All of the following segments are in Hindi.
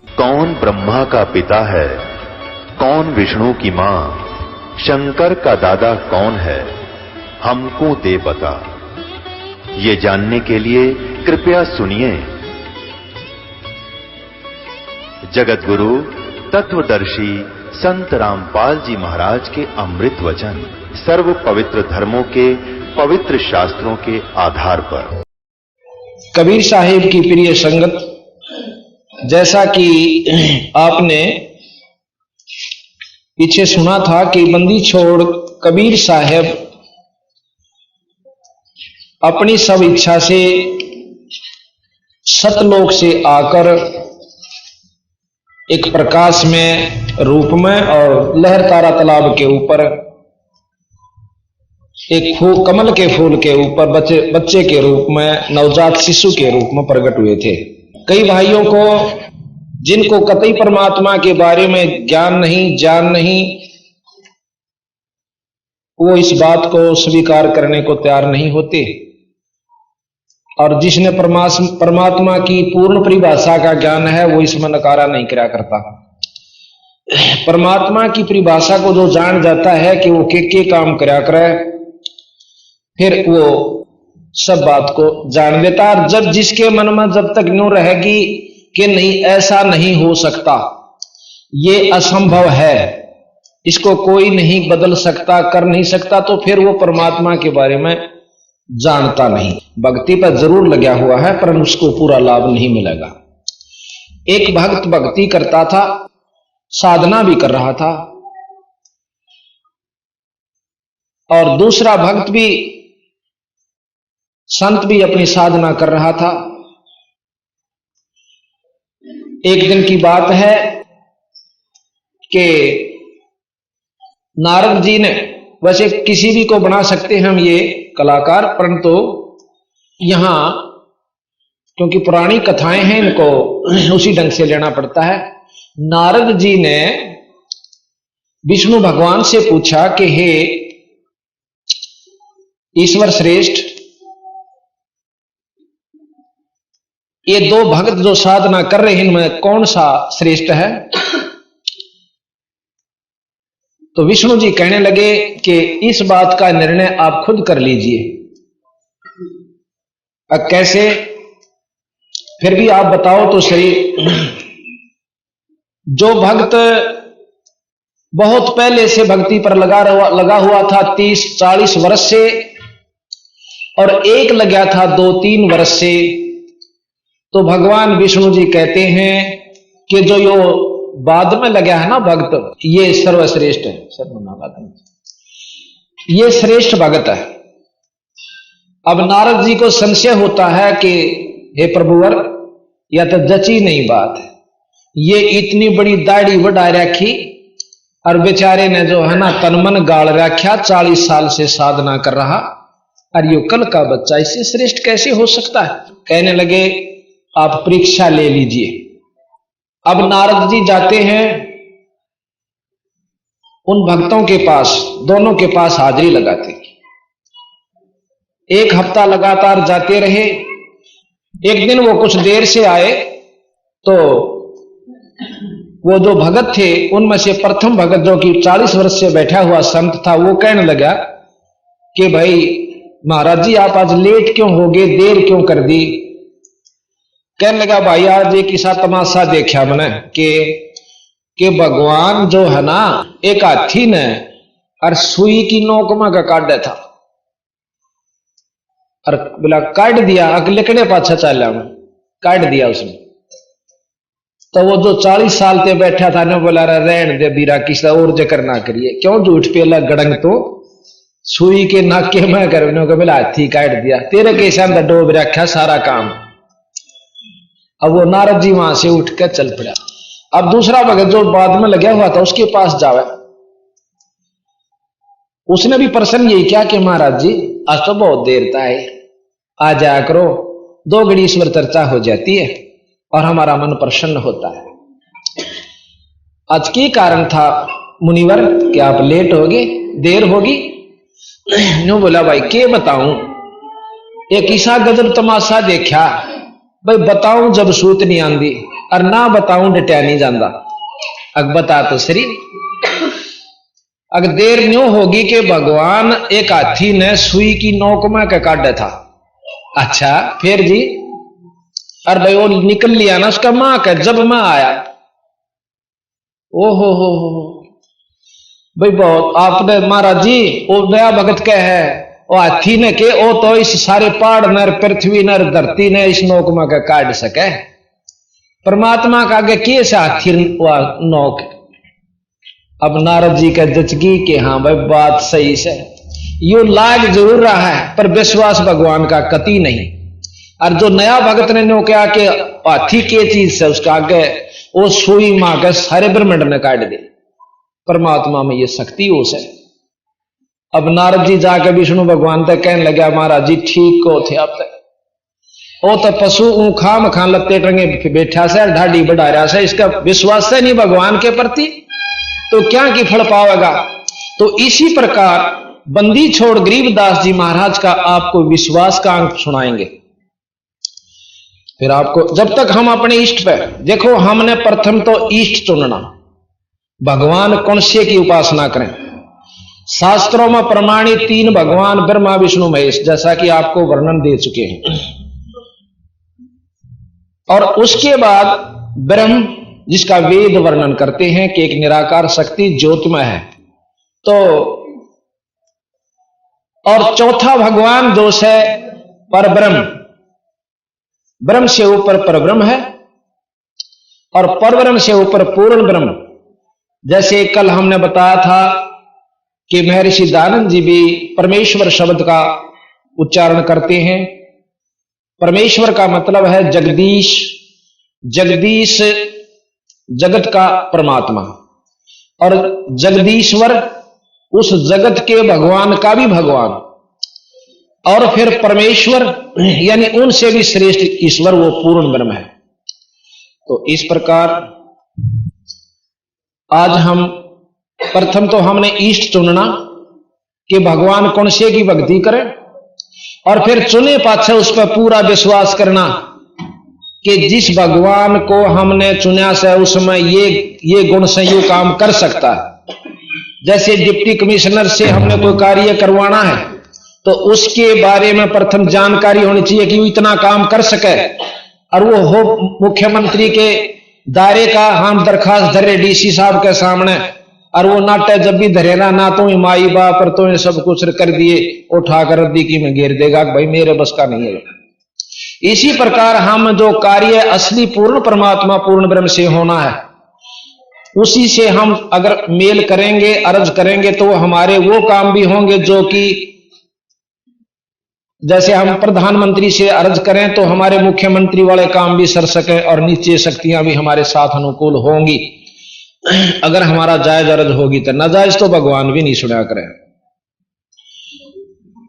कौन ब्रह्मा का पिता है, कौन विष्णु की मां, शंकर का दादा कौन है, हमको दे बता। ये जानने के लिए कृपया सुनिए जगत गुरु तत्वदर्शी संत रामपाल जी महाराज के अमृत वचन सर्व पवित्र धर्मों के पवित्र शास्त्रों के आधार पर। कबीर साहिब की प्रिय संगत, जैसा कि आपने पीछे सुना था कि बंदी छोड़ कबीर साहब अपनी सब इच्छा से सतलोक से आकर एक प्रकाश में रूप में और लहर तारा तालाब के ऊपर एक कमल के फूल के ऊपर बच्चे के रूप में, नवजात शिशु के रूप में प्रकट हुए थे। कई भाइयों को जिनको कतई परमात्मा के बारे में ज्ञान नहीं, जान नहीं, वो इस बात को स्वीकार करने को तैयार नहीं होते। और जिसने परमात्मा की पूर्ण परिभाषा का ज्ञान है वो इसमें नकारा नहीं करा करता। परमात्मा की परिभाषा को जो जान जाता है कि वो के काम करा करे, फिर वो सब बात को जान लेता। और जब जिसके मन में जब तक न्यू रहेगी कि नहीं ऐसा नहीं हो सकता, ये असंभव है, इसको कोई नहीं बदल सकता, कर नहीं सकता, तो फिर वो परमात्मा के बारे में जानता नहीं। भक्ति पर जरूर लगा हुआ है पर उसको पूरा लाभ नहीं मिलेगा। एक भक्त भक्ति करता था, साधना भी कर रहा था, और दूसरा भक्त भी, संत भी अपनी साधना कर रहा था। एक दिन की बात है कि नारद जी ने, वैसे किसी भी को बना सकते हैं हम ये कलाकार, परंतु यहां क्योंकि पुरानी कथाएं हैं इनको उसी ढंग से लेना पड़ता है। नारद जी ने विष्णु भगवान से पूछा कि हे ईश्वर श्रेष्ठ, ये दो भक्त जो साधना कर रहे हैं इनमें कौन सा श्रेष्ठ है? तो विष्णु जी कहने लगे कि इस बात का निर्णय आप खुद कर लीजिए। अब कैसे? फिर भी आप बताओ तो सही। जो भक्त बहुत पहले से भक्ति पर लगा हुआ था 30-40 वर्ष से, और एक लगा था 2-3 वर्ष से, तो भगवान विष्णु जी कहते हैं कि जो यो बाद में लगा है ना भक्त, ये सर्वश्रेष्ठ है। ये श्रेष्ठ भक्त है। अब नारद जी को संशय होता है कि हे प्रभुवर, यह तो जची नहीं बात है, ये इतनी बड़ी दाढ़ी बढ़ा रखी और बेचारे ने जो है ना तन मन गाड़ रखा, 40 साल से साधना कर रहा, और ये कल का बच्चा इससे श्रेष्ठ कैसे हो सकता है? कहने लगे आप परीक्षा ले लीजिए। अब नारद जी जाते हैं उन भक्तों के पास, दोनों के पास हाजिरी लगाते। 1 हफ्ता लगातार जाते रहे। एक दिन वो कुछ देर से आए तो वो जो भगत थे उनमें से प्रथम भगत, जो कि 40 वर्ष से बैठा हुआ संत था, वो कहने लगा कि भाई महाराज जी आप आज लेट क्यों हो गए, देर क्यों कर दी? कहने लगा भाई आज एक ऐसा तमाशा देखा मैंने कि भगवान जो है ना एक हाथी ने और सुई की नोक में का काट था, और बोला काट दिया, अगलेकड़े पाछा चाला में काट दिया उसने। तो वो जो 40 साल ते बैठा था ना बोला रहन दे बीरा, किसी और जिक्र ना करिए, क्यों झूठ पेला गड़ंग, तो सुई के नाके में करने को बोला हाथी काट दिया, तेरे कैसे अंदर डोब रखा सारा काम। अब वो नारद जी वहां से उठ कर चल पड़ा। अब दूसरा भगत जो बाद में लगा हुआ था उसके पास जावे, उसने भी प्रश्न यही किया कि महाराज जी आज तो बहुत देर था है, आ जाया करो, 2 घड़ी ईश्वर चर्चा हो जाती है और हमारा मन प्रसन्न होता है। आज की कारण था मुनिवर कि आप लेट हो गए, देर होगी? नो बोला भाई के बताऊं, एक ऐसा गजब तमाशा देखा, भाई बताऊं जब सूत नहीं आंदी, और ना बताऊं डटिया नहीं जाता। अग बता तो सरी, अगर देर न्यू होगी कि भगवान एक हाथी ने सुई की नोक में के काटा था। अच्छा फिर जी, और भाई वो निकल लिया ना उसका मां का, जब मां आया ओ हो भाई बहुत आपने महाराज जी वो नया भगत के है वो हाथी ने के ओ तो इस सारे पहाड़ नर पृथ्वी नर धरती ने इस नोक में के काट सके। परमात्मा का आगे किए से हाथी नोक। अब नारद जी का जचगी कि हाँ भाई बात सही से, यू लाग जरूर रहा है पर विश्वास भगवान का कति नहीं। और जो नया भगत ने नो क्या कि हाथी के चीज से उसका आगे वो सुई मां के सारे ब्रह्मांड ने काट दे। परमात्मा में ये शक्ति हो से। अब नारद जी जाकर विष्णु भगवान तक कहने लगा महाराज जी ठीक को थे आप तक ओ तो पशु खाम खान लत्ते टंगे बैठा से ढाडी बढ़ा रहा से, इसका विश्वास है नहीं भगवान के प्रति तो क्या की फल पाएगा। तो इसी प्रकार बंदी छोड़ गरीबदास जी महाराज का आपको विश्वास का अंक सुनाएंगे। फिर आपको जब तक हम अपने इष्ट पे देखो, हमने प्रथम तो इष्ट चुनना, भगवान कौन से की उपासना करें। शास्त्रों में प्रमाणित 3 भगवान ब्रह्मा विष्णु महेश जैसा कि आपको वर्णन दे चुके हैं। और उसके बाद ब्रह्म जिसका वेद वर्णन करते हैं कि एक निराकार शक्ति ज्योतिमय है। तो और चौथा भगवान जो है परब्रह्म, ब्रह्म से ऊपर परब्रह्म है और परब्रह्म से ऊपर पूर्ण ब्रह्म। जैसे कल हमने बताया था कि महर्षि दयानंद जी भी परमेश्वर शब्द का उच्चारण करते हैं। परमेश्वर का मतलब है जगदीश, जगदीश जगत का परमात्मा, और जगदीश्वर उस जगत के भगवान का भी भगवान, और फिर परमेश्वर यानी उनसे भी श्रेष्ठ ईश्वर वो पूर्ण ब्रह्म है। तो इस प्रकार आज हम प्रथम तो हमने इष्ट चुनना कि भगवान कौन से की भक्ति करें, और फिर चुने पाछे उस पर पूरा विश्वास करना कि जिस भगवान को हमने चुना से उसमें ये गुण से ये काम कर सकता है। जैसे डिप्टी कमिश्नर से हमने कोई कार्य करवाना है तो उसके बारे में प्रथम जानकारी होनी चाहिए कि वो इतना काम कर सके, और वो हो मुख्यमंत्री के दायरे का हम दरखास्त धरे डीसी साहब के सामने, और वो नाटे जब भी धरेना ना तो माई बाप पर तो सब कुछ कर दिए उठाकर रद्दी की में घेर देगा भाई मेरे बस का नहीं है। इसी प्रकार हम जो कार्य असली पूर्ण परमात्मा पूर्ण ब्रह्म से होना है उसी से हम अगर मेल करेंगे अर्ज करेंगे तो हमारे वो काम भी होंगे जो कि जैसे हम प्रधानमंत्री से अर्ज करें तो हमारे मुख्यमंत्री वाले काम भी सर सके और नीचे शक्तियां भी हमारे साथ अनुकूल होंगी। अगर हमारा जायज अर्ज होगी तो नाजायज तो भगवान भी नहीं सुना करें।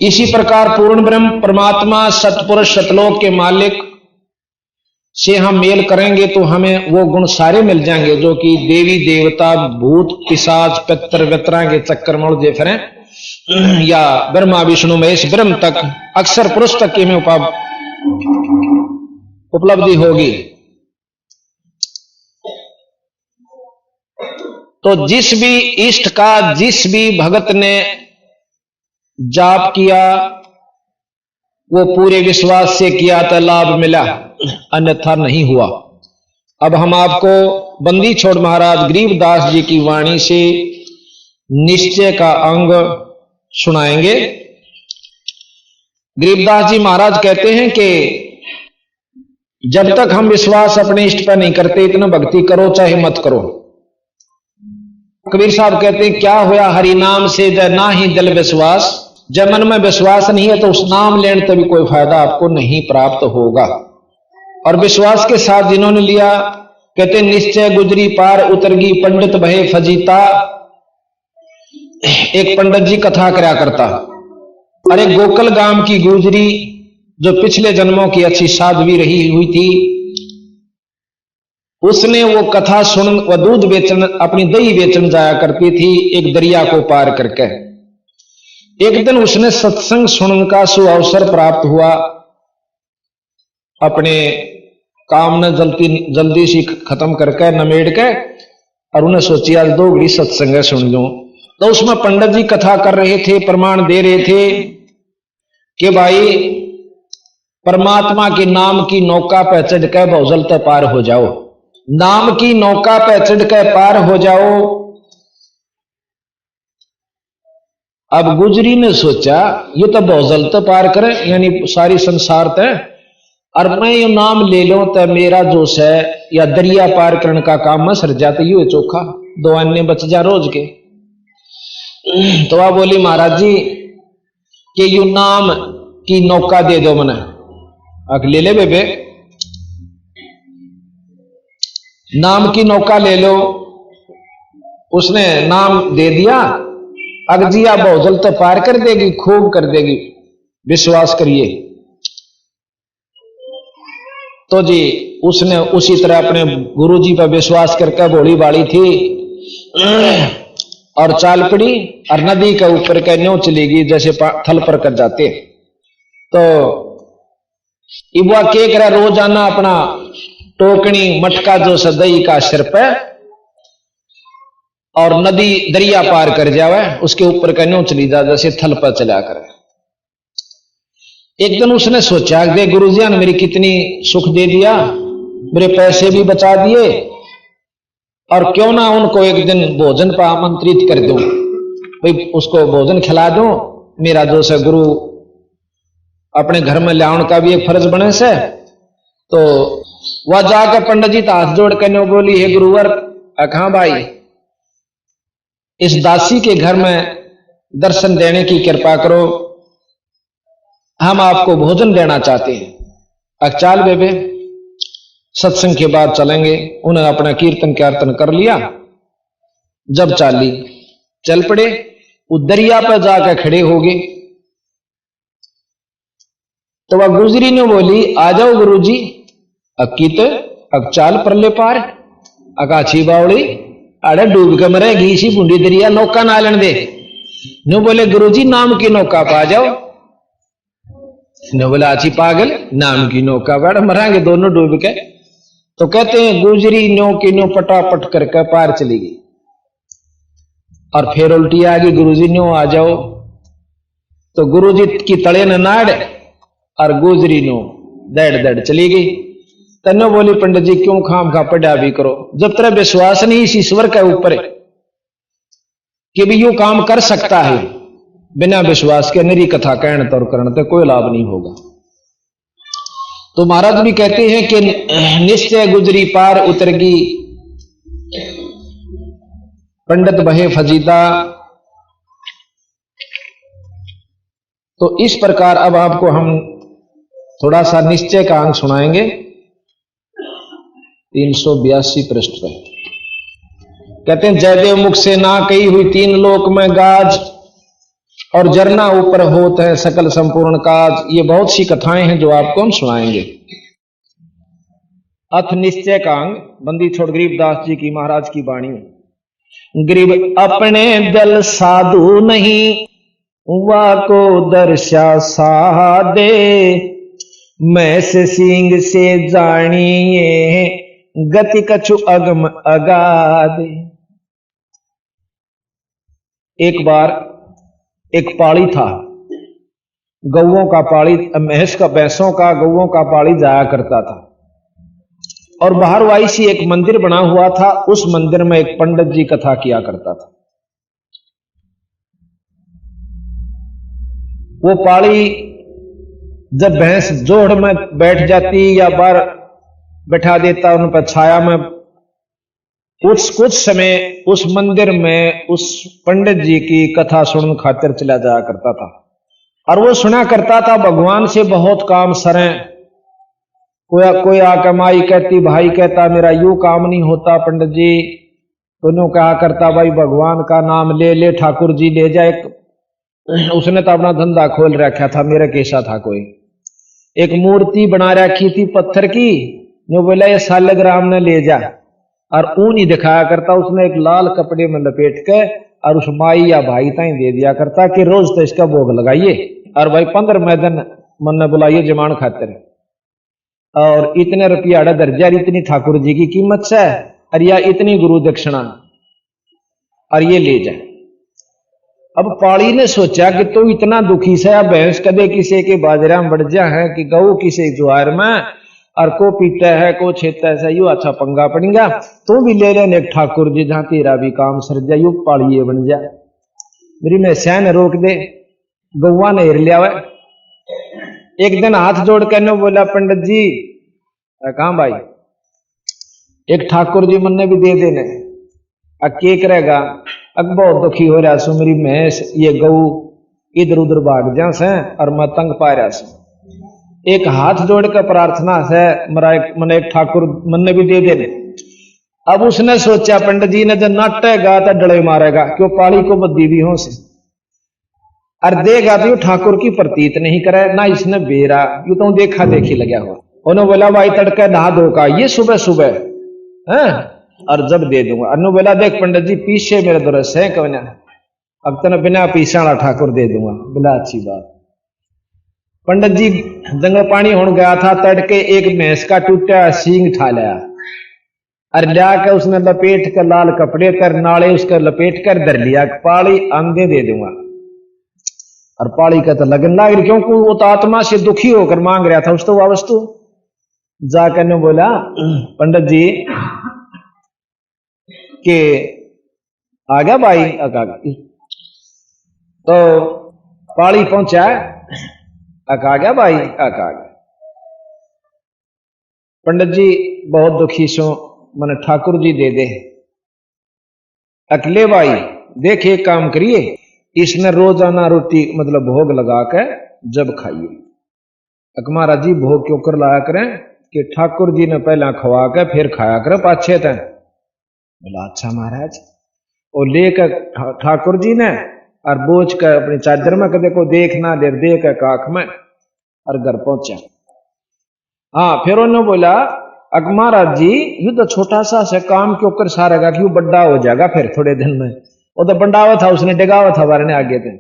इसी प्रकार पूर्ण ब्रह्म परमात्मा सतपुरुष सतलोक के मालिक से हम मेल करेंगे तो हमें वो गुण सारे मिल जाएंगे जो कि देवी देवता भूत पिशाच पितर वितरा के चक्कर में उलझे फिरें, या ब्रह्मा विष्णु महेश ब्रह्म तक अक्षर पुरुष तक की में उपलब्धि होगी। तो जिस भी इष्ट का जिस भी भगत ने जाप किया वो पूरे विश्वास से किया तो लाभ मिला, अन्यथा नहीं हुआ। अब हम आपको बंदी छोड़ महाराज गरीबदास जी की वाणी से निश्चय का अंग सुनाएंगे। गरीबदास जी महाराज कहते हैं कि जब तक हम विश्वास अपने इष्ट पर नहीं करते इतना भक्ति करो चाहे मत करो। कबीर साहब कहते हैं क्या होया हरि नाम से जय ना ही दिल विश्वास, जब मन में विश्वास नहीं है तो उस नाम लेने तभी कोई फायदा आपको नहीं प्राप्त होगा। और विश्वास के साथ जिन्होंने लिया कहते निश्चय गुजरी पार उतरगी पंडित भय फजीता। एक पंडित जी कथा करया करता, अरे गोकुल गांव की गुजरी जो पिछले जन्मों की अच्छी साध्वी रही हुई थी उसने वो कथा सुन वह दूध बेचन अपनी दही बेचन जाया करती थी एक दरिया को पार करके। एक दिन उसने सत्संग सुनने का सुअवसर प्राप्त हुआ, अपने काम ने जल्दी सी खत्म करके नमेड़ के, और उन्हें सोची आज 2 घड़ी सत्संग सुन लूं। तो उसमें पंडित जी कथा कर रहे थे, प्रमाण दे रहे थे कि भाई परमात्मा के नाम की नौका पे चढ़ के भवजल तो पार हो जाओ, नाम की नौका पे चढ़ के पार हो जाओ। अब गुजरी ने सोचा ये तो भवजल तो पार करे, यानी सारी संसार तय, और मैं ये नाम ले लूं तो मेरा जो है या दरिया पार करने का काम में सर जाते यू चोखा 2 अन्य बच जा रोज के। तो वह बोली महाराज जी कि यू नाम की नौका दे दो मने। अक ले ले बेबे, नाम की नौका ले लो। उसने नाम दे दिया। अगजिया भौजल तो पार कर देगी, खूब कर देगी, विश्वास करिए। तो जी उसने उसी तरह अपने गुरुजी पर विश्वास करके भोली बाड़ी थी और चाल पड़ी और नदी के ऊपर के न्यों चलेगी जैसे थल पर कर जाते। तो इबुआ के करा रोजाना अपना टोकनी मटका जो सदई का सिर पे और नदी दरिया पार कर जावे, उसके ऊपर का न्यों चली जा जैसे थल पर चला करे। एक दिन उसने सोचा दे गुरुजी ने मेरी कितनी सुख दे दिया, मेरे पैसे भी बचा दिए, और क्यों ना उनको एक दिन भोजन पर आमंत्रित कर दूं, भाई उसको भोजन खिला दूं। मेरा जो से गुरु अपने घर में लाने का भी एक फर्ज बने से। तो वह जाकर पंडित जी हाथ जोड़ कर नो बोली, हे गुरुवर अखा भाई इस दासी के घर में दर्शन देने की कृपा करो, हम आपको भोजन देना चाहते हैं। अचाल बेबे सत्संग के बाद चलेंगे। उन्हें अपना कीर्तन कर लिया। जब चाली चल पड़े, वो दरिया पर जाकर खड़े हो गए। तो वह गुजरी ने बोली, आ जाओ गुरुजी, अकीत अब चाल पर ले पार अकाछी बावड़ी अरे डूब के मरेगी इसी बूंदी दरिया, नौका ना लेने दे। नो बोले गुरुजी नाम की नौका पा जाओ। नो बोला आची पागल, नाम की नौका बैठ मरांगे दोनों डूब के। तो कहते हैं गुजरी न्यो की न्यो पटापट करके पार चली गई और फिर उल्टी आ गई, गुरुजी न्यो आ जाओ। तो गुरुजी की तड़े न नाड़ और गुजरी न्यो दड़ दड़ चली गई। तन्नो बोली पंडित जी क्यों खाम खा पड़ा भी करो, जब तेरा विश्वास नहीं इस ईश्वर के ऊपर कि भी यूं काम कर सकता है, बिना विश्वास के निरी कथा कहने तौर करने तो कोई लाभ नहीं होगा। तो महाराज भी कहते हैं कि निश्चय गुजरी पार उतरगी, पंडित बहे फजीदा। तो इस प्रकार अब आपको हम थोड़ा सा निश्चय का अंग सुनाएंगे। 382 पृष्ठ पर कहते हैं जयदेव मुख से ना कही हुई 3 लोक में गाज, और जरना ऊपर होत है सकल संपूर्ण काज। ये बहुत सी कथाएं हैं जो आपको हम सुनाएंगे। अथ निश्चय का अंग बंदी छोड़ गरीबदास जी की महाराज की वाणी। गरीब अपने दल साधु नहीं, वाको दर्शा सादे, मैं से सिंह से जानिए, गति कछु अगम अगाधे। एक बार एक पाड़ी था, गौओं का पाड़ी, महेश का भैंसों का गौओं का पाड़ी जाया करता था। और बाहर वाई सी एक मंदिर बना हुआ था, उस मंदिर में एक पंडित जी कथा किया करता था। वो पाड़ी जब भैंस जोड़ में बैठ जाती या बाहर बैठा देता उन पर छाया में, कुछ समय उस मंदिर में उस पंडित जी की कथा सुनने खातिर चला जाया करता था। और वो सुना करता था भगवान से बहुत काम सरें। कोई आकर माई कहती, भाई कहता मेरा यूं काम नहीं होता पंडित जी, तो यूं कहा करता भाई भगवान का नाम ले ले, ठाकुर जी ले जाए। उसने तो अपना धंधा खोल रखा था, मेरा कैसा था कोई एक मूर्ति बना रखी थी पत्थर की, जो बोला ये सालग्राम ने ले जा, और ऊन ही दिखाया करता। उसने एक लाल कपड़े में लपेट के और उस माई या भाई ताई दे दिया करता कि रोज तो इसका भोग लगाइए, और भाई 15 दिन मन ने बुलाइए जमान खातिर। और इतने रुपया दर्जा, इतनी ठाकुर जी की कीमत से, और या इतनी गुरु दक्षिणा, और ये ले जाए। अब पाली ने सोचा कि तू इतना दुखी से भैंस कदे किसी के बाजरा में बढ़ जा है कि गऊ किसी ज्वार में, और को पीता है को छेता है, यू अच्छा पंगा पड़ेगा। तू भी ले लेने एक ठाकुर जी जहां तेरा भी काम सर जा, यू पालिए बन जा। मेरी मैं सैन रोक दे, गौवा ने हिर लिया। एक दिन हाथ जोड़ कर बोला, पंडित जी कहा भाई एक ठाकुर जी मन ने भी दे देने, अब के करेगा, अब बहुत दुखी हो रहा सु, मेरी भैंस ये गऊ इधर उधर भाग जा से और मैं तंग पा रहा सु। एक हाथ जोड़ कर प्रार्थना से मन एक ठाकुर मन ने भी दे देने। अब उसने सोचा पंडित जी ने जब नाटेगा तो डले मारेगा, क्यों पाली को बद्दी भी हो से, और देगा तो ठाकुर की प्रतीत नहीं करे ना, इसने बेरा यू तो देखा देखी लगा हुआ। उन्होंने बोला भाई तड़के नहा धो का ये सुबह सुबह है, और जब दे दूंगा। अनु बोला देख पंडित जी पीछे मेरे दुरस है कौन, अब तो बिना पीछा वाला ठाकुर दे दूंगा। बोला अच्छी बात। पंडित जी जंगल पानी होने गया था, तड़के एक भैंस का टूटा सींग ठा लिया, और लिया के उसने लपेट कर लाल कपड़े कर नाले उसका लपेट कर धर लिया, पाली आंधे दे दूंगा। और पाली का तो लगन लाग रही, क्योंकि वो तो आत्मा से दुखी होकर मांग रहा था उसको वस्तु। जाकर ने बोला पंडित जी के आ गया भाई, तो पाली पहुंचा, आ गया भाई, आ गया। पंडित जी बहुत दुखी सो, मन ठाकुर जी दे दे। अकेले भाई देख एक काम करिए, इसने रोजाना रोटी मतलब भोग लगा के जब खाइए। अकमारा जी भोग क्यों कर लाया करें कि ठाकुर जी ने पहला खवा के फिर खाया करें पाछे तय। बोला अच्छा महाराज। और लेकर ठाकुर जी ने और बोझ कर अपनी चादर में कदे को देखना ले दे कर काख में और घर पहुंचा। हाँ फिर उन्होंने बोला महाराज जी यू तो छोटा सा से काम क्यों कर सारेगा कि बड़ा हो जाएगा फिर थोड़े दिन में। वो तो बंडावा था उसने डिगावा था वारने आगे थे,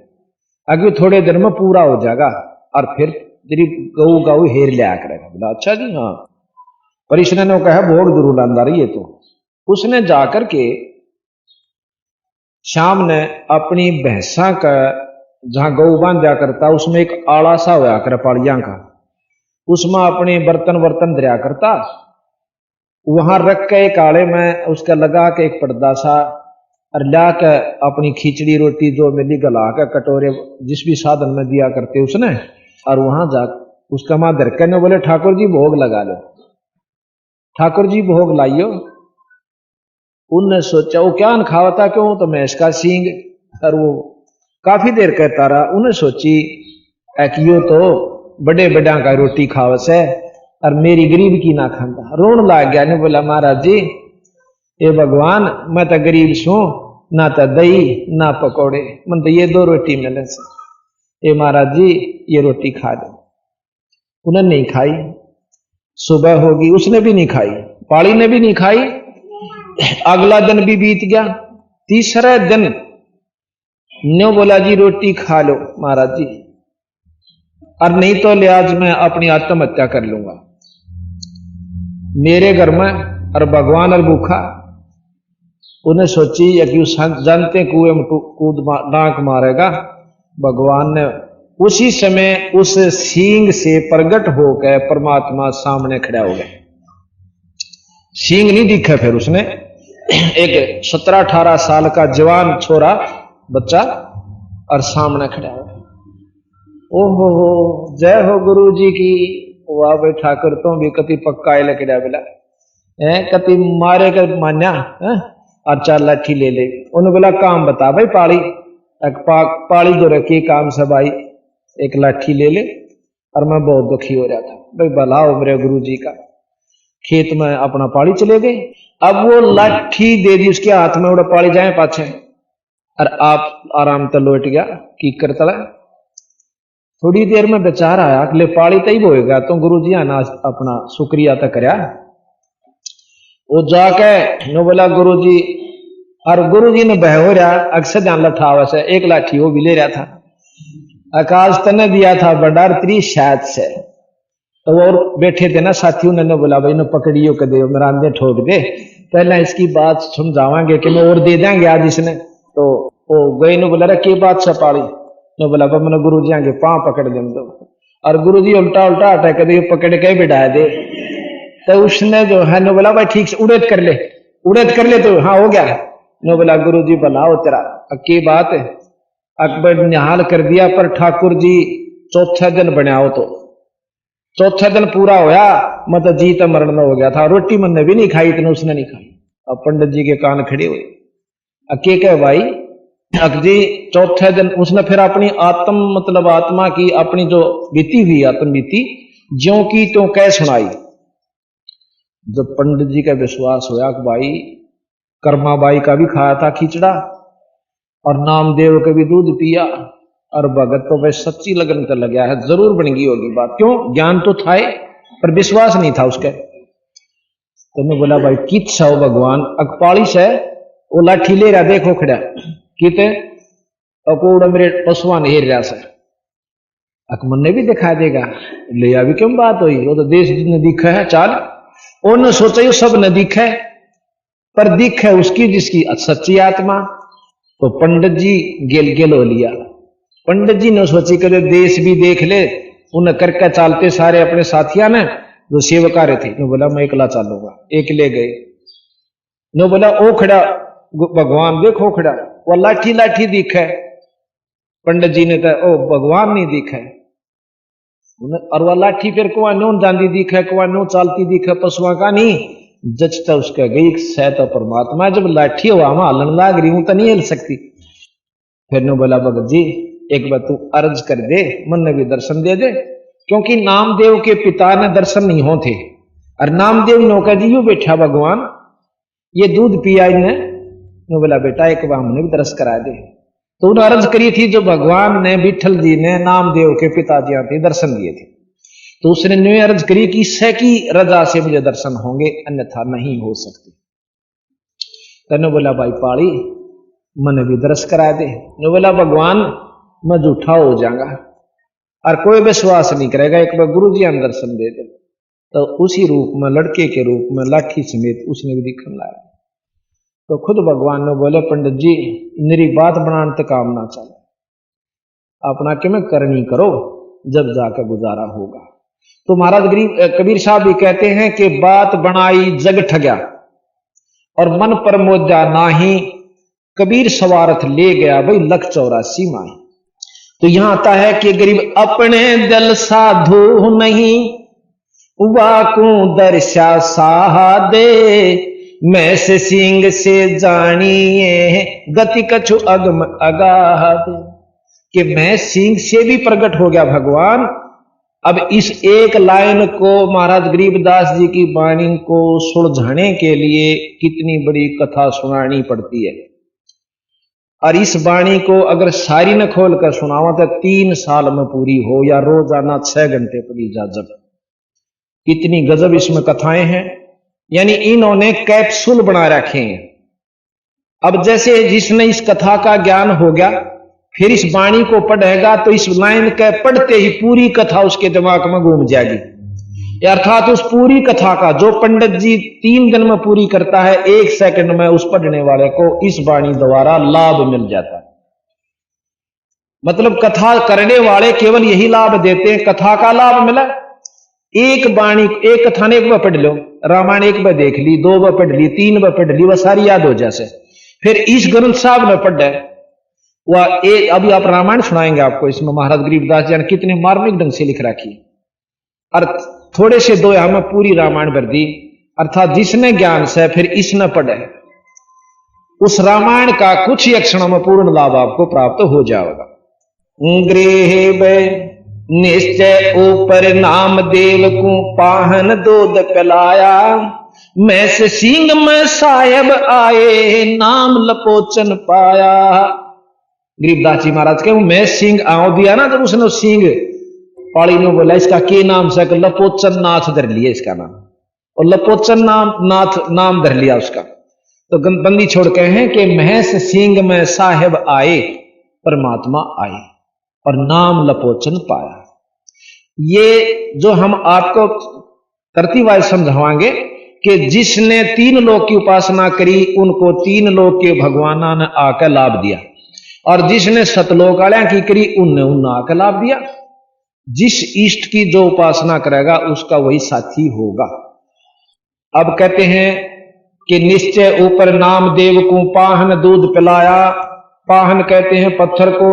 आगे थोड़े दिन में पूरा हो जाएगा और फिर तेरी गऊ गऊ हेर लिया करेगा। बोला अच्छा जी हाँ। पर इसने ने कहा भोग जरूर लांदा रही है। तो उसने जाकर के शाम ने अपनी भैंसा का जहां गऊ बांधा करता उसमें एक आड़ा सा होया कर पाड़िया का, उसमें अपने बर्तन वर्तन दरिया करता, वहां रख के एक आड़े में उसका लगा के एक पर्दा सा और ला के अपनी खिचड़ी रोटी जो मिली गला के कटोरे जिस भी साधन में दिया करते उसने, और वहां जा उसका मां धरके ने बोले ठाकुर जी भोग लगा लो, ठाकुर जी भोग लाइयो। उनने सोचा वो क्या खावा था क्यों, तो मैं इसका सींग, और वो काफी देर कहता रहा। उन्हें सोची यो तो बड़े बड़ा का रोटी खावस है और मेरी गरीब की ना खाता, रोन लाग गया। ने बोला महाराज जी ये भगवान मैं तो गरीब छू, ना तो दही ना पकौड़े, मन तो ये दो रोटी मिले से, ये महाराज जी ये रोटी खा दो। उन्हें नहीं खाई। सुबह होगी उसने भी नहीं खाई, पाड़ी ने भी नहीं खाई। अगला दिन भी बीत गया। तीसरे दिन न्यो बोला जी रोटी खा लो महाराज जी, और नहीं तो लिहाज मैं अपनी आत्महत्या कर लूंगा मेरे घर में, और भगवान और भूखा। उन्हें सोची यू जानते कुएं में कूद डांक मारेगा। भगवान ने उसी समय उस सींग से प्रकट होकर परमात्मा सामने खड़ा हो गया। सींग नहीं दिखा फिर उसने, एक 17-18 साल का जवान छोरा बच्चा और सामने खड़ा हो गया। ओहो हो जय हो गुरु जी की। वाह भाई ठाकुर तो भी कति पक्का लकड़ा बिला है, कति मारे कर मान्या है? और 4 लाठी ले ले। उन्होंने बोला काम बता भाई पाली, पाली जो रखी काम सब आई, एक लाठी ले ले। और मैं बहुत दुखी हो रहा था भाई, भला हो मेरे गुरु जी का। खेत में अपना पाली चले गए। अब वो लाठी दे दी उसके हाथ में, उड़ा पाली जाए पाछे, और आप आराम तो लौट गया की कर तला। थोड़ी देर में बेचार आया ले पाली तई होएगा तो गुरु जी आना अपना शुक्रिया तो करया। वो जाके नो बोला गुरु जी, और गुरु जी ने बह हो रहा अक्सर ध्यान लठावा से एक लाठी वो भी ले रहा था। आकाश तने दिया था बडार 30 शायद से, तो और बैठे थे ना साथियों ने बोला भाई ने पकड़ियो के दे मेरा अंधे ठोक दे, पहले इसकी बात समझावांगे कि मैं और दे देंगे आज इसने। तो वो गई ने बोला की बात सपाड़ी ने बोला मैंने गुरु जी आगे पाँव पकड़ दे दो, और गुरु जी उल्टा उल्टा हटा कर दे पकड़ के बिठा दे। तो उसने जो है ने बोला भाई ठीक से उड़ेद कर ले, उड़ेद कर ले। तो हाँ हो गया। ने बोला गुरु जी भला हो तेरा, की बात है। अकबर निहाल कर दिया, पर ठाकुर जी चौथा दिन बनाओ तो चौथा दिन पूरा होया मतलब जी तो मरण में हो गया था, रोटी मैंने भी नहीं खाई, इतने उसने नहीं खाई। अब पंडित जी के कान खड़े हुए, अके कह भाई अक जी चौथे दिन उसने फिर अपनी आत्म मतलब आत्मा की अपनी जो बीती हुई आत्म बीती ज्यों की त्यों कह सुनाई। जब पंडित जी का विश्वास होया कि भाई कर्माबाई का भी खाया था खिचड़ा और नामदेव का भी दूध पिया, और भगत तो भाई सच्ची लगन कर लग गया है, जरूर बन गई होगी बात। क्यों? ज्ञान तो था पर विश्वास नहीं था उसके। तो मैं बोला भाई कित सो भगवान अकपाली से वो लाठी ले रहा देखो खड़ा किते अकोड़ मेरे पशुआन हेर रहा से अकमन ने भी दिखा देगा ले अभी क्यों बात हुई, वो तो देश जिसने दिखा है चाल उन्होंने सोचा ये सब न दिखा है, पर दिख है उसकी जिसकी सच्ची आत्मा। तो पंडित जी गेल गेल हो लिया। पंडित जी ने सोची कर देश भी देख ले, उन्हें करके चालते सारे अपने साथिया ने जो सेवकारे थे। ने बोला मैं एकला चालूंगा, एक ले गए। ने बोला ओ खड़ा भगवान देखो खड़ा, वो लाठी लाठी दिखा है। पंडित जी ने कहा ओ भगवान नहीं दिखा है, और वह लाठी फिर कुआ नो जाती दिखा, कुआ नो चालती दिखा, पशुआ का नहीं जचता उसका गई सह तो परमात्मा। जब लाठी हुआ वहां हलन लाग रही हूं तो नहीं हिल सकती। फिर ने बोला भगत जी एक बार तू अर्ज कर दे, मन ने भी दर्शन दे दे, क्योंकि नामदेव के पिता ने दर्शन नहीं हो थे, और नामदेव नौका जी यू बैठा भगवान ये दूध पिया इन्हें। बोला बेटा एक बार हमने भी दर्श करा दे। तो उन्हें अर्ज करी थी जो भगवान ने विठल जी ने नामदेव के पिताजी थे दर्शन दिए थे, तो उसने न्यू अर्ज करी कि इससे की रजा से मुझे दर्शन होंगे अन्यथा नहीं हो सकते। तने बोला भाई पाड़ी मन भी दर्श करा दे। ने बोला भगवान मैं झूठा हो जाऊंगा और कोई विश्वास नहीं करेगा, एक बार गुरु जी ने दर्शन दे दे। तो उसी रूप में लड़के के रूप में लाठी समेत उसने भी दिखने लाया। तो खुद भगवान ने बोले पंडित जी मेरी बात बनाने तक काम ना चले, अपना कि मैं करनी करो जब जाकर गुजारा होगा। तो महाराज कबीर साहब भी कहते हैं कि बात बनाई जग ठग्या और मन पर मोजा नाही, कबीर सवारथ ले गया भाई लख 84 माही। तो यहां आता है कि गरीब अपने दिल साधु नहीं, वाकू दर्शा साहा दे, मैं से सिंह से जानिए गति कछु अगम अगाह दे। कि मैं सिंह से भी प्रकट हो गया भगवान। अब इस एक लाइन को महाराज गरीबदास जी की वाणी को सुलझाने के लिए कितनी बड़ी कथा सुनानी पड़ती है, और इस वाणी को अगर सारी न खोल कर सुनावा तो 3 साल में पूरी हो या रोजाना 6 घंटे पड़ी जा। जब कितनी गजब इसमें कथाएं हैं, यानी इन्होंने कैप्सूल बना रखे हैं। अब जैसे जिसने इस कथा का ज्ञान हो गया फिर इस वाणी को पढ़ेगा तो इस लाइन के पढ़ते ही पूरी कथा उसके दिमाग में घूम जाएगी। अर्थात उस पूरी कथा का जो पंडित जी 3 दिन में पूरी करता है 1 सेकंड में उस पढ़ने वाले को इस वाणी द्वारा लाभ मिल जाता है। मतलब कथा करने वाले केवल यही लाभ देते हैं, कथा का लाभ मिला। एक वाणी एक कथा ने एक बार पढ़ लो, रामायण एक बार देख ली, 2 बार पढ़ ली, 3 बार पढ़ ली, वह सारी याद हो जैसे। फिर इस ग्रंथ साहब ने पढ़ा वह अभी आप रामायण सुनाएंगे आपको, इसमें महाराज गरीबदास जी ने कितने मार्मिक ढंग से लिख रखी, और थोड़े से 2 यहां में पूरी रामायण भर दी। अर्थात जिसने ज्ञान से फिर इसने पढ़े उस रामायण का कुछ ही अक्षरों में पूर्ण लाभ आपको प्राप्त हो जाएगा। गृह निश्चय ऊपर नामदेव को पाहन दूध पिलाया, मैं से सिंह में साहेब आए नाम लपोचन पाया। गरीबदास जी महाराज के मैं सिंह आओ दिया ना, जब उसने सिंह पाली ने बोला इसका के नाम से लपोचन नाथ धर लिया इसका नाम, और लपोचन नाथ नाम धर लिया उसका। तो बंदी छोड़ के हैं कि महस सिंह में साहेब आए परमात्मा आए और नाम लपोचन पाया। ये जो हम आपको तरतीब समझावांगे कि जिसने 3 लोक की उपासना करी उनको 3 लोक के भगवाना ने आकर लाभ दिया, और जिसने सतलोक वाल्या की करी उनने आकर लाभ दिया। जिस इष्ट की जो उपासना करेगा उसका वही साथी होगा। अब कहते हैं कि निश्चय ऊपर नामदेव को पाहन दूध पिलाया। पाहन कहते हैं पत्थर को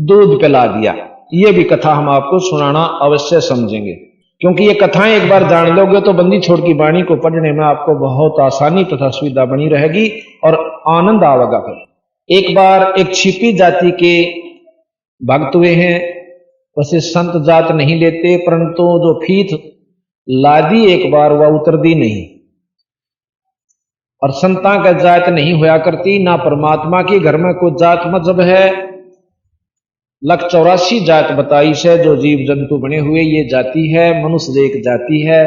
दूध पिला दिया। ये भी कथा हम आपको सुनाना अवश्य समझेंगे, क्योंकि ये कथाएं एक बार जान लोगे तो बंदी छोड़ की वाणी को पढ़ने में आपको बहुत आसानी तथा सुविधा बनी रहेगी और आनंद आवेगा। फिर एक बार एक छिपी जाति के भक्त हुए हैं, वैसे संत जात नहीं लेते, परंतु जो फीत लादी एक बार वह उतर दी नहीं, और संता का जात नहीं होया करती। ना परमात्मा के घर में कोई जात मजहब है। 184 जात बताई से जो जीव जंतु बने हुए ये जाति है। मनुष्य एक जाति है।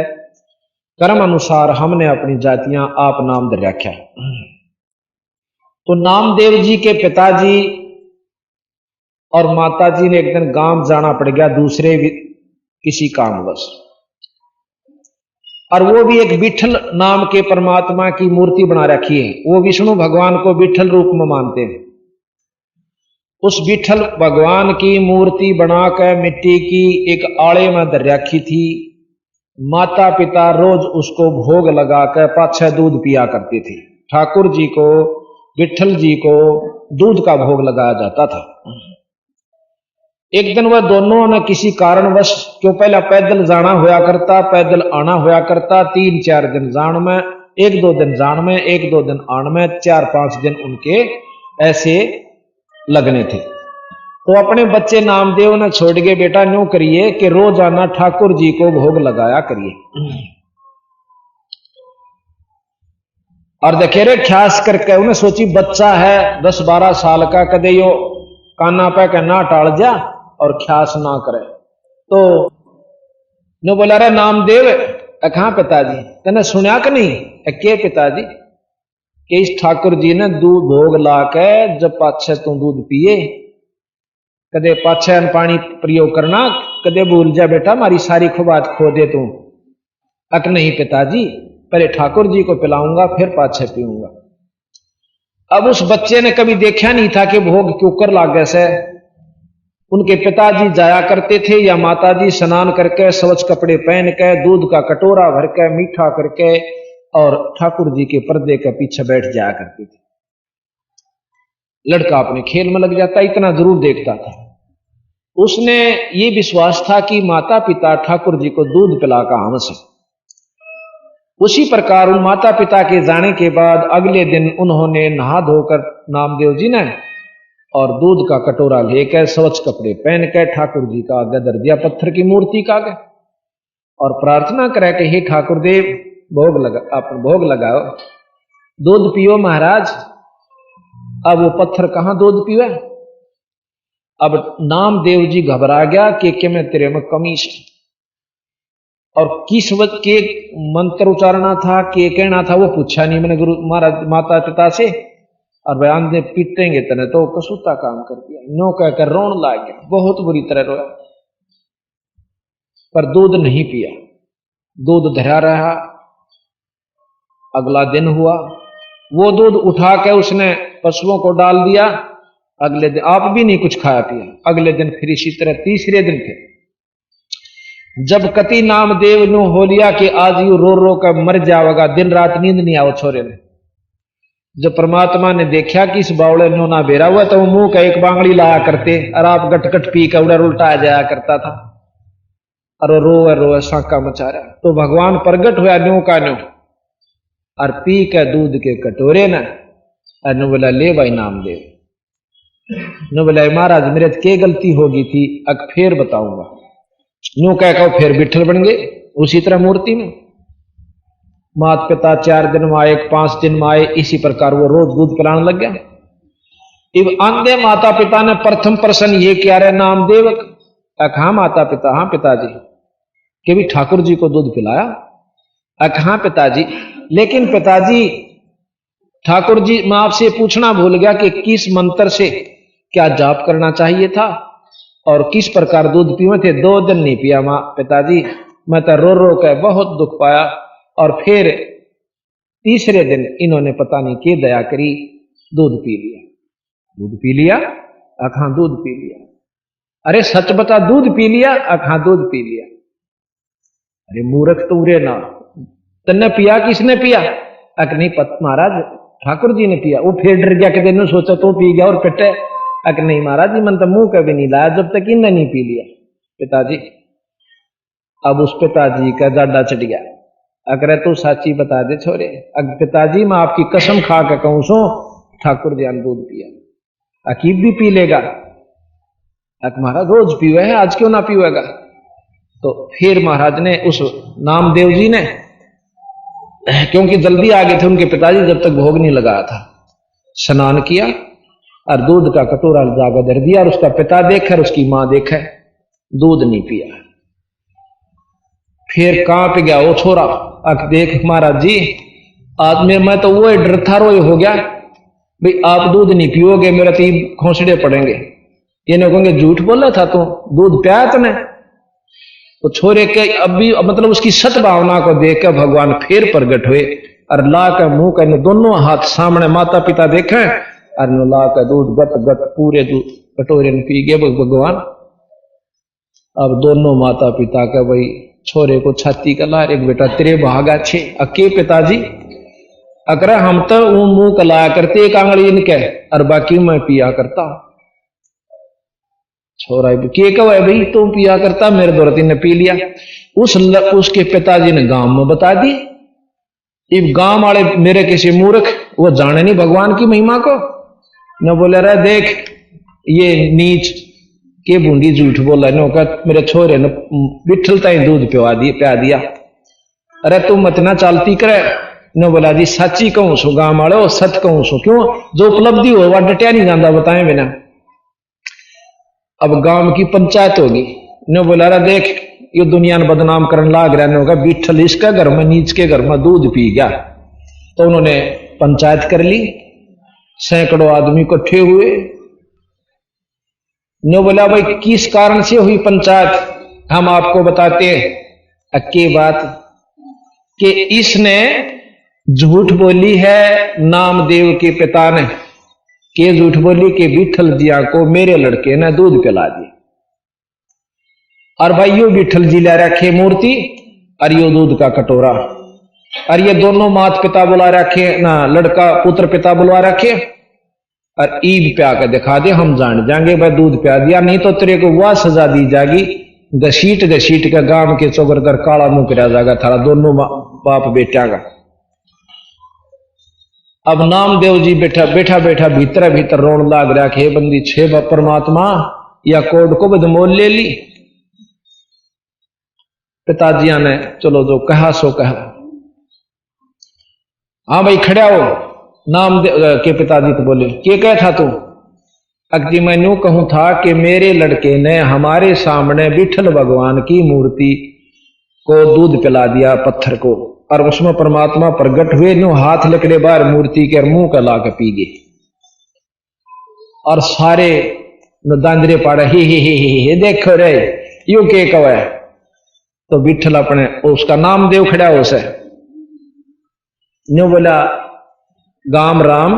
कर्म अनुसार हमने अपनी जातियां आप नाम दे रखा। तो नामदेव जी के पिताजी और माताजी ने एक दिन गांव जाना पड़ गया दूसरे किसी कामवश, और वो भी एक विठल नाम के परमात्मा की मूर्ति बना रखी है। वो विष्णु भगवान को विठल रूप में मानते हैं। उस विठल भगवान की मूर्ति बनाकर मिट्टी की एक आड़े में धर रखी थी। माता पिता रोज उसको भोग लगाकर 5-6 दूध पिया करते थे। ठाकुर जी को, विठल जी को दूध का भोग लगाया जाता था। एक दिन वह दोनों ने किसी कारणवश, क्यों पहला पैदल जाना होया करता, पैदल आना होया करता, 3-4 दिन जान में, 1-2 दिन जान में, 1-2 दिन आन में, 4-5 दिन उनके ऐसे लगने थे। तो अपने बच्चे नामदेव ने छोड़ के बेटा न्यू करिए कि रोजाना ठाकुर जी को भोग लगाया करिए। और देखे रे ख्यास करके उन्हें सोची बच्चा है 10-12 साल का, कदे यो काना पे के ना टाल जा और ख्यास ना करे। तो नो बोला रे नामदेव कहां पिताजी, तेने सुना कि नहीं? के पिताजी कि इस ठाकुर जी ने दूध भोग ला के जब पाछे तू दूध पिए, कदे पाछे पानी प्रयोग करना, कदे भूल जा बेटा मारी सारी खुबात खो दे तू। अक नहीं पिताजी, पहले ठाकुर जी को पिलाऊंगा फिर पाछे पीऊंगा। अब उस बच्चे ने कभी देखा नहीं था कि भोग क्यों कर लागे से। उनके पिताजी जाया करते थे या माताजी स्नान करके स्वच्छ कपड़े पहन के दूध का कटोरा भर के मीठा करके और ठाकुर जी के पर्दे के पीछे बैठ जाया करती थी। लड़का अपने खेल में लग जाता, इतना जरूर देखता था। उसने ये विश्वास था कि माता पिता ठाकुर जी को दूध पिलाकर हमसे। उसी प्रकार उन माता पिता के जाने के बाद अगले दिन उन्होंने नहा धोकर नामदेव जी ने और दूध का कटोरा लेकर स्वच्छ कपड़े पहन कर ठाकुर जी का आगे धर दिया, पत्थर की मूर्ति का आगे, और प्रार्थना करे कि हे ठाकुर देव भोग लगा, आप भोग लगाओ, दूध पियो महाराज। अब वो पत्थर कहां दूध पिए? अब नामदेव जी घबरा गया कि मैं तेरे में कमी से, और किस वक्त के मंत्र उचारना था, के कहना था वो पूछा नहीं मैंने गुरु महाराज माता पिता से, और बयान दे पीटेंगे तने तो कसूता काम कर दिया। नो कहकर रोन लग गया, बहुत बुरी तरह रोया, पर दूध नहीं पिया, दूध धरा रहा। अगला दिन हुआ, वो दूध उठा के उसने पशुओं को डाल दिया। अगले दिन आप भी नहीं कुछ खाया पिया। अगले दिन फिर इसी तरह, तीसरे दिन फिर जब कति नामदेव नो हो लिया कि आज यू रो रो कर मर जाएगा, दिन रात नींद नहीं आओ छोरे ने। जब परमात्मा ने देखा कि इस बावड़े नो ना बेरा हुआ तो मुंह का एक बांगड़ी लाया करते और आप गटगट पी कर उड़र उल्टा जाया करता था, और रो साका मचा रहा। तो भगवान प्रगट हुआ न्यू का न्यू, और पी के दूध के कटोरे न नु बोला ले भाई नामदेव, नु बोला महाराज मेरे के गलती होगी थी, अग फिर बताऊंगा। न्यू कह फिर बिठल बन गए उसी तरह मूर्ति में। माता पिता 4 दिन में आए, 5 दिन में आए, इसी प्रकार वो रोज दूध पिलाने लग गया। इब अंधे माता पिता ने प्रथम प्रश्न ये किया रे नामदेव, हाँ माता पिता, हाँ पिताजी, कि भी ठाकुर जी को दूध पिलाया? हाँ पिताजी, लेकिन पिताजी ठाकुर जी मैं आपसे पूछना भूल गया कि किस मंत्र से क्या जाप करना चाहिए था, और किस प्रकार दूध पीवे थे, 2 दिन नहीं पिया माँ पिताजी, मैं तो रो रो के बहुत दुख पाया। और फिर तीसरे दिन इन्होंने पता नहीं क्या दया करी, दूध पी लिया। दूध पी लिया? हाँ दूध पी लिया। अरे सच बता, दूध पी लिया? हाँ दूध पी लिया। अरे मूर्ख तो उरे ना, तन्ने पिया? किसने पिया? नहीं पत महाराज ठाकुर जी ने पिया। वो फिर डर गया कि तेन सोचा तो पी गया और पिटे। नहीं महाराज जी, मन तो मुंह कभी नहीं लाया जब तक इन्हें नहीं पी लिया। पिताजी, अब उस पिताजी का जाडा चढ़ गया। अगर तू साची बता दे छोरे, अगर पिताजी मैं आपकी कसम खा के कहूं सो ठाकुर जी ने दूध पिया, अकीब भी पी लेगा। महाराज रोज पीवे है, आज क्यों ना पीवेगा? तो फिर महाराज ने उस नामदेव जी ने, क्योंकि जल्दी आ गए थे उनके पिताजी, जब तक भोग नहीं लगाया था, स्नान किया और दूध का कटोरा जाकर धर दिया। और उसका पिता देखा और उसकी मां देखा, दूध नहीं पिया। फिर कांप गया वो छोरा, देख महाराज जी आज मैं तो वो डर था, रोए हो गया भाई, आप दूध नहीं पियोगे मेरा 3 खोसड़े पड़ेंगे। ये नहीं कहेंगे झूठ बोला था तू, दूध पिया तूने? तो छोरे के अभी मतलब उसकी सत भावना को देखकर भगवान फिर प्रगट हुए और ला कर मुंह कर दोनों हाथ सामने माता पिता देखे और ला कर दूध गट गट पूरे दूध कटोरे में पी गए भगवान। अब दोनों माता पिता का भाई छोरे को छाती का लार, एक बेटा तेरे भागा छे अके पिताजी, अगर हम तो वो मुंह कलाया करते एक आंगली इनके और बाकी मैं पिया करता। छोरा के कहो है भाई तुम पिया करता, मेरे दौरती ने पी लिया। उसके पिताजी ने गांव में बता दी। इब गांव वाले मेरे किसी मूर्ख वो जाने नहीं भगवान की महिमा को, न बोले रहे देख ये नीच के बूंदी झूठ बोला, नो का मेरे छोरे ने विठलता ही दूध पिया दिया। अरे तू मत ना चालती करे, न बोला जी सच्ची कहूं सो गांव वाले, सच कहूं सो। क्यों? जो उपलब्धि हो वह डटिया नहीं जाता, बताए बिना। अब गांव की पंचायत होगी, न बोला रहा देख ये दुनिया ने बदनाम करने लाग रहा, होगा विठल इसका घर में नीच के घर में दूध पी गया। तो उन्होंने पंचायत कर ली, सैकड़ों आदमी इकट्ठे हुए। ने बोला भाई किस कारण से हुई पंचायत, हम आपको बताते हैं। अक्की बात कि इसने झूठ बोली है नामदेव के पिता ने, के झूठ बोली कि विठल जिया को मेरे लड़के ने दूध पिला दिया। और भाई यो विठल जी ला रखे मूर्ति और यो दूध का कटोरा, और ये दोनों माता पिता बुला रखे ना, लड़का पुत्र पिता बुला रखे और ईद प्या के दिखा दे, हम जान जाएंगे भाई दूध प्या दिया, नहीं तो तेरे को वह सजा दी जाएगी, घसीट घसीट का गांव के चौकर कर काला मुंह करा जाएगा थारा दोनों बाप बेटा का। अब नामदेव जी बैठा भीतर रोन लाग रहा कि बंदी छे परमात्मा या कोड को बदमोल ले ली। पिताजिया ने चलो जो कहा सो कहा। हाँ भाई खड़ा हो। नामदेव के पिताजी तो बोले क्या कह था तू? अक्जी मैं यूं कहूं था कि मेरे लड़के ने हमारे सामने विठल भगवान की मूर्ति को दूध पिला दिया पत्थर को, और उसमें परमात्मा प्रकट हुए, नो हाथ लकड़े बाहर मूर्ति के मुंह का ला के पी गए। और सारे दांदरे पाड़े ही देखो रे यू के कवे। तो विठल अपने उसका नामदेव खड़ा हो से न्यू बोला गाम राम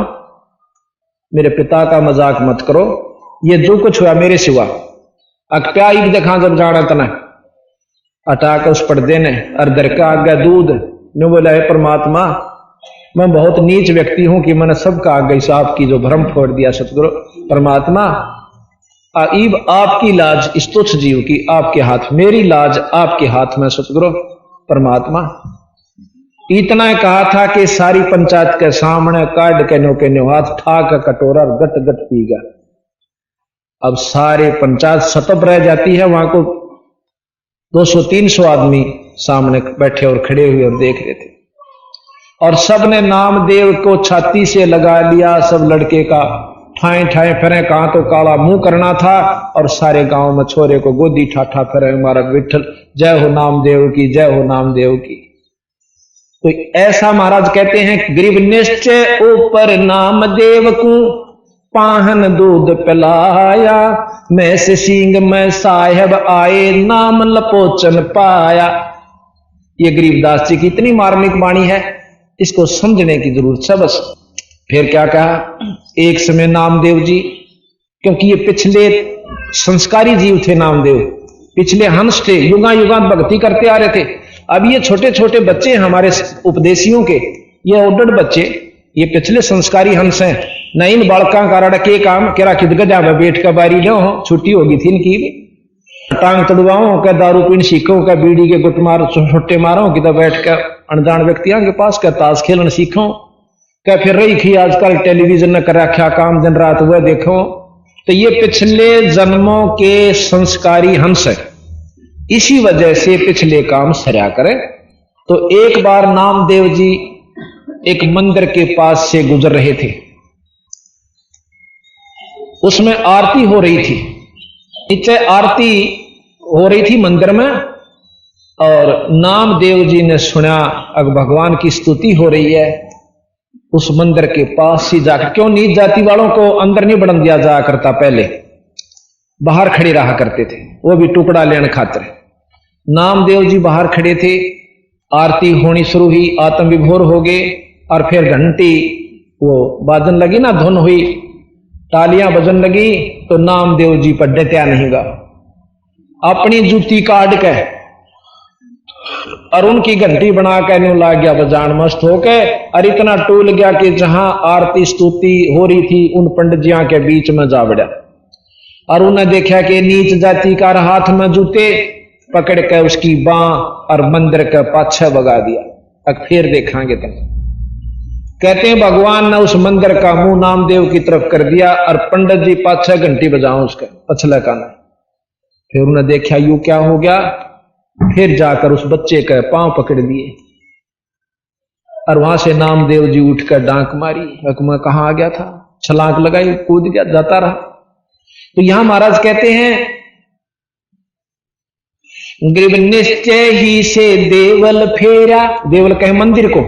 मेरे पिता का मजाक मत करो, ये जो कुछ हुआ मेरे सिवा अक्प्या ही देखा जब जाना तना अटाक उस पर्दे ने और दर का आगे दूध न्यू बोला है परमात्मा मैं बहुत नीच व्यक्ति हूं कि मैंने सबका आगे साहब की जो भ्रम फोड़ दिया सतगुरु परमात्मा। ईब आपकी लाज इस तुच्छ जीव की आपके हाथ, मेरी लाज आपके हाथ में सतगुरु परमात्मा। इतना कहा था कि सारी पंचायत के सामने काट के नो हाथ ठाक कटोरा गट गट पी गया। अब सारे पंचायत सतब रह जाती है, वहां को 200-300 आदमी सामने बैठे और खड़े हुए और देख रहे थे, और सबने नामदेव को छाती से लगा लिया। सब लड़के का ठाए ठाए फिरे, कहां तो काला मुंह करना था, और सारे गांव में छोरे को गोदी ठाठा फिरे हमारा विठल जय हो नामदेव की, जय हो नामदेव की। तो ऐसा महाराज कहते हैं गरीब निश्चय ऊपर नामदेव को पाहन दूध पिलाया, मैं से सींग में साहेब आए, नाम लपोचन पाया। ये गरीबदास जी की इतनी मार्मिक वाणी है, इसको समझने की जरूरत है बस। फिर क्या कहा, एक समय नामदेव जी, क्योंकि ये पिछले संस्कारी जीव थे नामदेव, पिछले हंस थे, युगा युगा भक्ति करते आ रहे थे। अब ये छोटे छोटे बच्चे हमारे उपदेशियों के, ये उड्डड़ बच्चे, ये पिछले संस्कारी हंस हैं। न इन बालका का रड़के काम केरा खिदगजा में बैठ कर बारी लो, छुट्टी होगी थी इनकी भी, टांग तड़वाओ का दारू पीन सीखो का बीड़ी के गुट मार छुट्टे मारो कि तो बैठ कर अनजान व्यक्तियों के पास का ताश खेलन सीखो, क्या फिर रही थी आजकल टेलीविजन न कर रखा काम दिन रात हुआ देखो। तो ये पिछले जन्मों के संस्कारी हंस है, इसी वजह से पिछले काम सरया करे। तो एक बार नामदेव जी एक मंदिर के पास से गुजर रहे थे, उसमें आरती हो रही थी, नीचे आरती हो रही थी मंदिर में, और नामदेव जी ने सुना अब भगवान की स्तुति हो रही है। उस मंदिर के पास ही जाकर, क्यों नीच जाति वालों को अंदर नहीं बढ़न दिया जाया करता, पहले बाहर खड़े रहा करते थे, वो भी टुकड़ा लेने खातिर। नामदेव जी बाहर खड़े थे, आरती होनी शुरू हुई, आत्म विभोर हो गए, और फिर घंटी वो बाजन लगी ना, धुन हुई, तालियां बजन लगी, तो नामदेव जी पर डटा नहीं गा, अपनी जूती काट के और उनकी घंटी बना के न्यू ला गया बजान मस्त होके, और इतना टूल गया कि जहां आरती स्तुति हो रही थी उन पंडित जिया के बीच में जा बढ़ा, और उन्हें देखा कि नीच जाति का हाथ में जूते पकड़ के उसकी बां और मंदिर के पाछे भगा दिया। अब फिर देखांगे तुम। कहते हैं भगवान ने उस मंदिर का मुंह नामदेव की तरफ कर दिया, और पंडित जी पाछे घंटी बजाओ उसके पछले कान। फिर उन्हें देखा यू क्या हो गया, फिर जाकर उस बच्चे के पांव पकड़ लिए, और वहां से नामदेव जी उठकर डांक मारी, मैं कहां आ गया था, छलांग लगाई, कूद गया, जाता रहा। तो यहां महाराज कहते हैं, गरीब निश्चय ही से देवल फेरा, देवल कहे मंदिर को,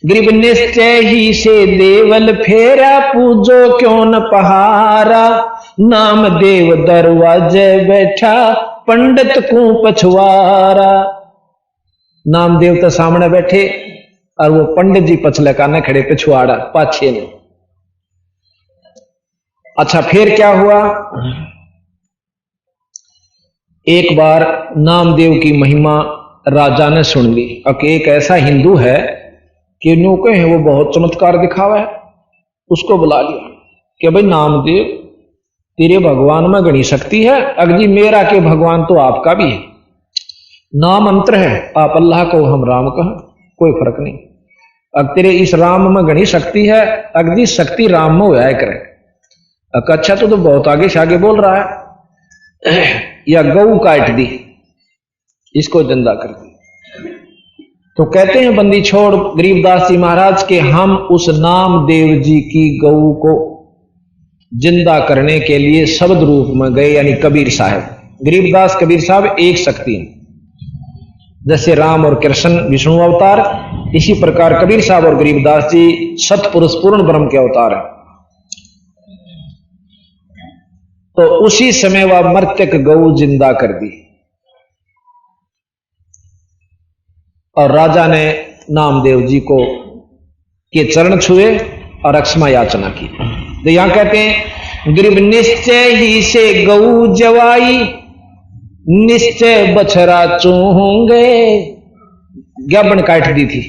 गरीब निश्चय ही से देवल फेरा, पूजो क्यों न पहारा, नाम देव दरवाजे बैठा, पंडित को पछवारा। नामदेव तो सामने बैठे और वो पंडित जी पछले काने खड़े, पिछवाड़ा पाछे ने। अच्छा फिर क्या हुआ, एक बार नामदेव की महिमा राजा ने सुन ली। अब एक ऐसा हिंदू है कि न्यू कहे वो बहुत चमत्कार दिखावा है, उसको बुला लिया कि भाई नामदेव तेरे भगवान में घनी शक्ति है, अगजी मेरा के भगवान तो आपका भी है, नाम मंत्र है, आप अल्लाह को हम राम कहें कोई फर्क नहीं, अब तेरे इस राम में घनी शक्ति है, अगजी शक्ति राम में होया करे। अच्छा तो बहुत आगे से आगे बोल रहा है, या गऊ काट दी, इसको जिंदा कर दी। तो कहते हैं बंदी छोड़ गरीबदास जी महाराज के, हम उस नामदेव जी की गऊ को जिंदा करने के लिए शब्द रूप में गए, यानी कबीर साहब। गरीबदास कबीर साहब एक शक्ति है, जैसे राम और कृष्ण विष्णु अवतार, इसी प्रकार कबीर साहब और गरीबदास जी सतपुरुष पूर्ण ब्रह्म के अवतार हैं। तो उसी समय वह मर्त्यक गऊ जिंदा कर दी, और राजा ने नामदेव जी को के चरण छुए और अक्षमा याचना की। तो यहां कहते हैं, गरीब निश्चय ही से गऊ जवाई, निश्चय बछरा चूहोंगे। ज्ञापन काट दी थी,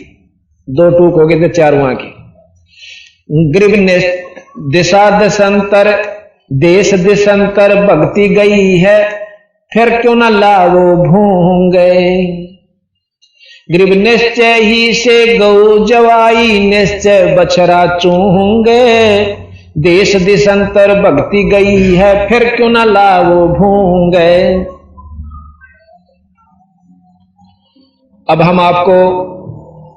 दो टूक हो गए थे चार वहां की। गरीब ने दिशा दशंतर, देश दिशंतर भक्ति गई है, फिर क्यों न लावो भूंगे। गरीब निश्चय ही से गौ जवाई, निश्चय बछरा चूहोंगे, देश दिशंतर भक्ति गई है, फिर क्यों न लावो भूंगे। अब हम आपको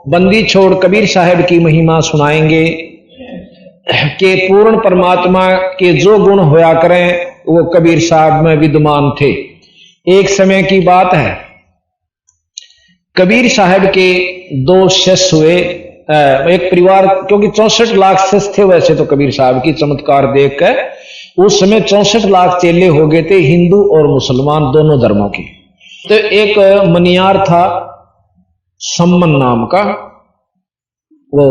बंदी छोड़ कबीर साहब की महिमा सुनाएंगे कि पूर्ण परमात्मा के जो गुण होया करें वो कबीर साहब में विद्यमान थे। एक समय की बात है, कबीर साहब के दो शिष्य हुए, एक परिवार, क्योंकि 64 लाख शिष्य थे वैसे तो कबीर साहब की चमत्कार देख कर उस समय 64 लाख चेले हो गए थे, हिंदू और मुसलमान दोनों धर्मों के। तो एक मनियार था सम्मन नाम का वो,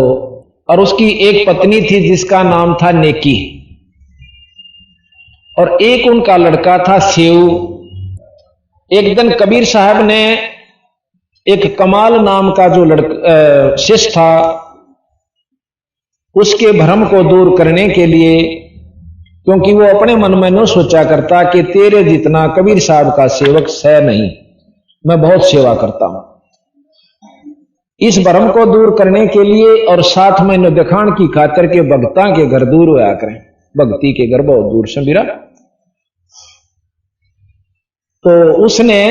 और उसकी एक पत्नी थी जिसका नाम था नेकी, और एक उनका लड़का था सेऊ। एक दिन कबीर साहब ने एक कमाल नाम का जो शिष्य था उसके भ्रम को दूर करने के लिए, क्योंकि वो अपने मन में न सोचा करता कि तेरे जितना कबीर साहब का सेवक है नहीं, मैं बहुत सेवा करता हूं, इस भ्रम को दूर करने के लिए और साथ में न दिखाण की खातिर के भक्ता के घर दूर होया करें, भक्ति के घर बहुत दूर से मेरा। तो उसने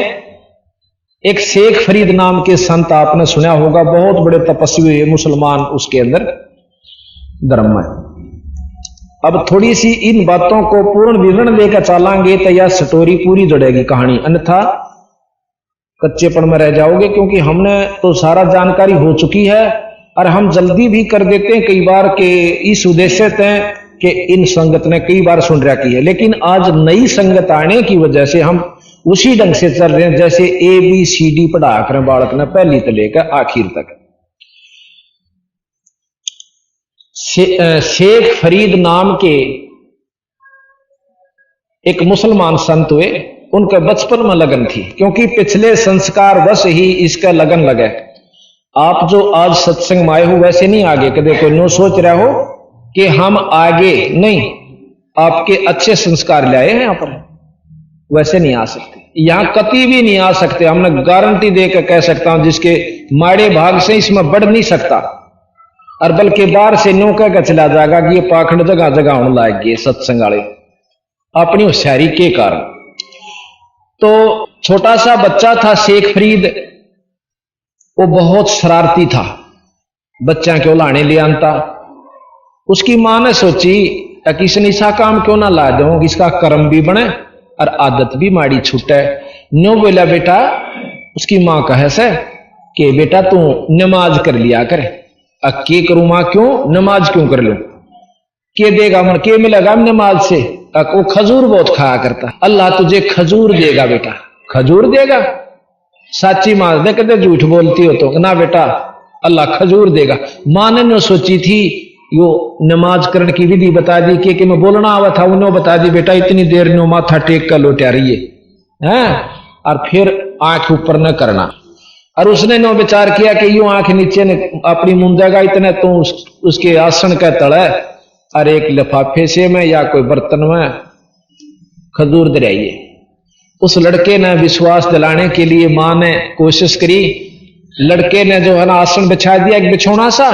एक शेख फरीद नाम के संत, आपने सुना होगा, बहुत बड़े तपस्वी हुए मुसलमान उसके अंदर धर्म में। अब थोड़ी सी इन बातों को पूर्ण विवरण लेकर चलांगे तो यह स्टोरी पूरी जुड़ेगी कहानी, अन्यथा कच्चेपन में रह जाओगे, क्योंकि हमने तो सारा जानकारी हो चुकी है और हम जल्दी भी कर देते हैं कई बार के इस उद्देश्य से कि इन संगत ने कई बार सुन रखी है, लेकिन आज नई संगत आने की वजह से हम उसी ढंग से चल रहे हैं जैसे ABCD पढ़ा कर बालक ने पहली से लेकर आखिर तक। शेख फरीद नाम के एक मुसलमान संत हुए, उनके बचपन में लगन थी, क्योंकि पिछले संस्कार बस ही इसका लगन लगे। आप जो आज सत्संग में आए हो वैसे नहीं आगे कदे कोई नो सोच रहा हो कि हम आगे नहीं, आपके अच्छे संस्कार लाए हैं यहाँ पर, वैसे नहीं आ सकते, यहां कभी भी नहीं आ सकते। हमने गारंटी देकर कह सकता हूं, जिसके माड़े भाग से इसमें बढ़ नहीं सकता, और बल्कि बाहर से नो कह चला जाएगा कि ये पाखंड जगह जगह होने लायक गए सत्संग वाले अपनी होशियारी के कारण। तो छोटा सा बच्चा था शेख फरीद, वो बहुत शरारती था, बच्चा क्यों लाने ले आता। उसकी मां ने सोची कि इसने ऐसा काम क्यों ना ला दो, इसका कर्म भी बने और आदत भी माड़ी छूटे। नो बोला बेटा, उसकी मां कहे से कि बेटा तू नमाज कर लिया कर। के करूं मां, क्यों नमाज क्यों कर लो, के देगा मन, के मिलेगा नमाज से। वो खजूर बहुत खाया करता, अल्लाह तुझे खजूर देगा बेटा। खजूर देगा, साची मां दे कहते झूठ बोलती हो तो ना बेटा, अल्लाह खजूर देगा। मां ने न सोची थी, यो नमाज करने की विधि बता दी कि मैं बोलना आवा था, उन्होंने बता दी बेटा इतनी देर नो माथा टेक कर लोटा रही है, और फिर आंख ऊपर न करना। और उसने नो विचार किया कि यूं आंख नीचे ने अपनी मुंदेगा इतने तो उसके आसन का तड़े और एक लिफाफे से में या कोई बर्तन में खजूर दरियाइए। उस लड़के ने विश्वास दिलाने के लिए मां ने कोशिश करी, लड़के ने जो है ना आसन बिछा दिया एक बिछौना सा,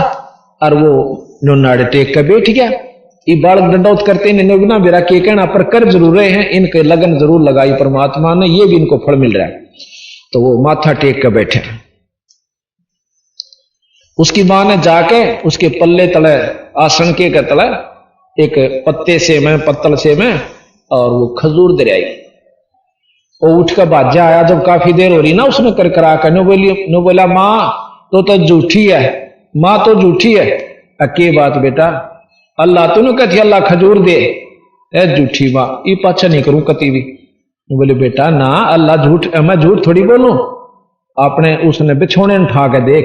और वो नाड़े टेक कर बैठ गया। ये बालक दंडौत करते बिना मेरा के कहना पर कर जरूर रहे हैं, इनके लगन जरूर लगाई परमात्मा ने, ये भी इनको फल मिल रहा है। तो वो माथा टेक कर बैठे। उसकी मां ने जाके उसके पल्ले तले आसन के तले एक पत्ते से में पत्तल से में और वो खजूर दरियाई। वो उठ कर बाजा आया, जब काफी देर हो रही ना उसने कर करा कर नो बोला मां तो झूठी है, मां तो झूठी है। के बात बेटा, अल्लाह तूने कथी अल्लाह खजूर दे, झूठी मां, ये पाछा नहीं करूं कति भी। बोले बेटा ना, अल्लाह झूठ, मैं झूठ थोड़ी बोलूं। आपने उसने बिछोने उठा के देख